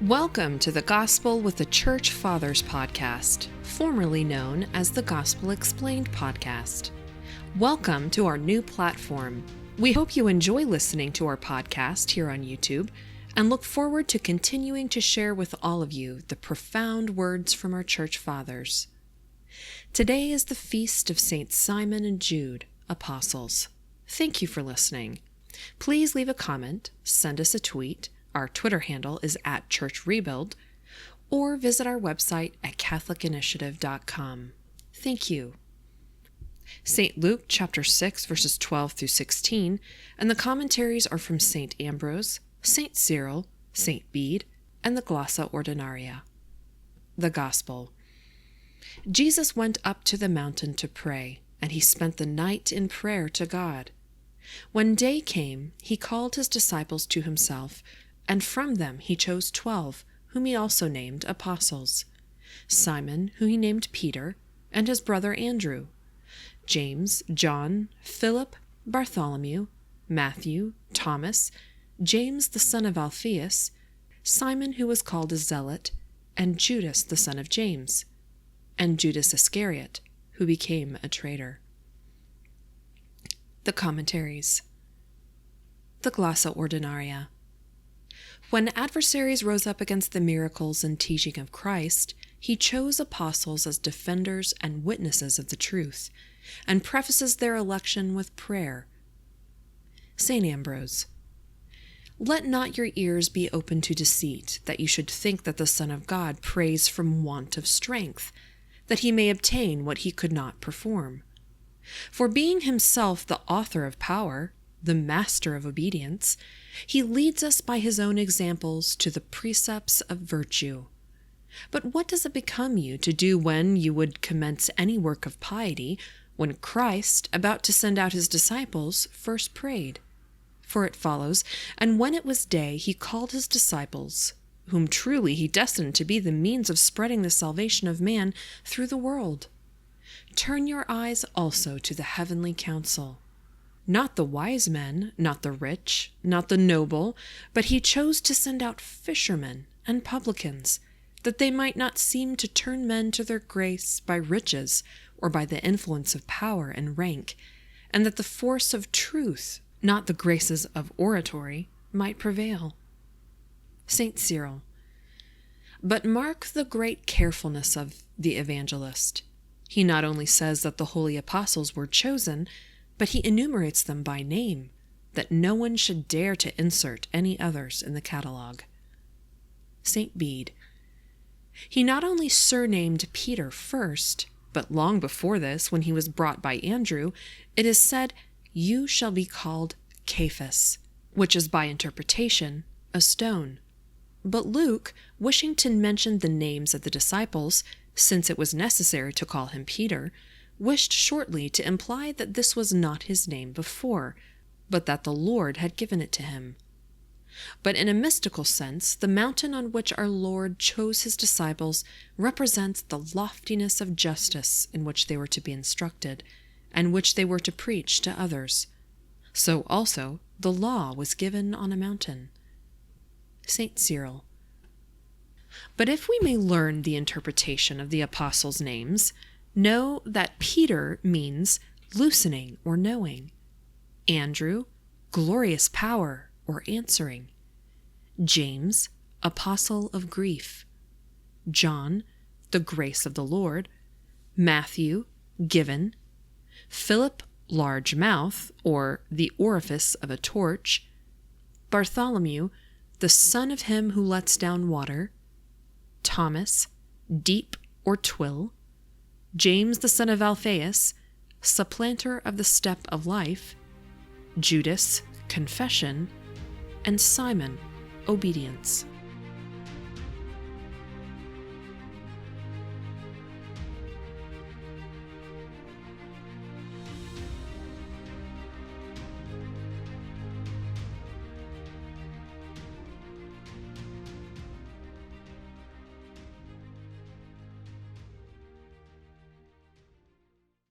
Welcome to the Gospel with the Church Fathers podcast, formerly known as the Gospel Explained podcast. Welcome to our new platform. We hope you enjoy listening to our podcast here on YouTube and look forward to continuing to share with all of you the profound words from our Church Fathers. Today is the feast of St. Simon and Jude, apostles. Thank you for listening. Please leave a comment, send us a tweet. Our Twitter handle is @ChurchRebuild, or visit our website at catholicinitiative.com. Thank you. St. Luke chapter 6 verses 12 through 16, and the commentaries are from St.Ambrose, St. Cyril, St. Bede, and the Glossa Ordinaria. The Gospel. Jesus went up to the mountain to pray, and he spent the night in prayer to God. When day came, he called his disciples to himself, and from them he chose 12, whom he also named apostles: Simon, who he named Peter, and his brother Andrew, James, John, Philip, Bartholomew, Matthew, Thomas, James the son of Alphaeus, Simon who was called a zealot, and Judas the son of James, and Judas Iscariot, who became a traitor. The Commentaries. The Glossa Ordinaria. When adversaries rose up against the miracles and teaching of Christ, he chose apostles as defenders and witnesses of the truth, and prefaces their election with prayer. St.Ambrose. Let not your ears be open to deceit, that you should think that the Son of God prays from want of strength, that he may obtain what he could not perform. For being himself the author of power, the master of obedience, he leads us by his own examples to the precepts of virtue. But what does it become you to do when you would commence any work of piety, when Christ, about to send out his disciples, first prayed? For it follows, and when it was day, he called his disciples, whom truly he destined to be the means of spreading the salvation of man through the world. Turn your eyes also to the heavenly council. Not the wise men, not the rich, not the noble, but he chose to send out fishermen and publicans, that they might not seem to turn men to their grace by riches or by the influence of power and rank, and that the force of truth, not the graces of oratory, might prevail. St. Cyril. But mark the great carefulness of the evangelist. He not only says that the holy apostles were chosen, but he enumerates them by name, that no one should dare to insert any others in the catalogue. St. Bede. He not only surnamed Peter first, but long before this, when he was brought by Andrew, it is said, "You shall be called Cephas," which is by interpretation a stone. But Luke, wishing to mention the names of the disciples, since it was necessary to call him Peter, wished shortly to imply that this was not his name before, but that the Lord had given it to him. But in a mystical sense, the mountain on which our Lord chose his disciples represents the loftiness of justice in which they were to be instructed, and which they were to preach to others. So also the law was given on a mountain. St. Cyril. But if we may learn the interpretation of the apostles' names, know that Peter means loosening or knowing, Andrew, glorious power or answering, James, apostle of grief, John, the grace of the Lord, Matthew, given, Philip, large mouth or the orifice of a torch, Bartholomew, the son of him who lets down water, Thomas, deep or twill, James the son of Alphaeus, supplanter of the step of life, Judas, confession, and Simon, obedience.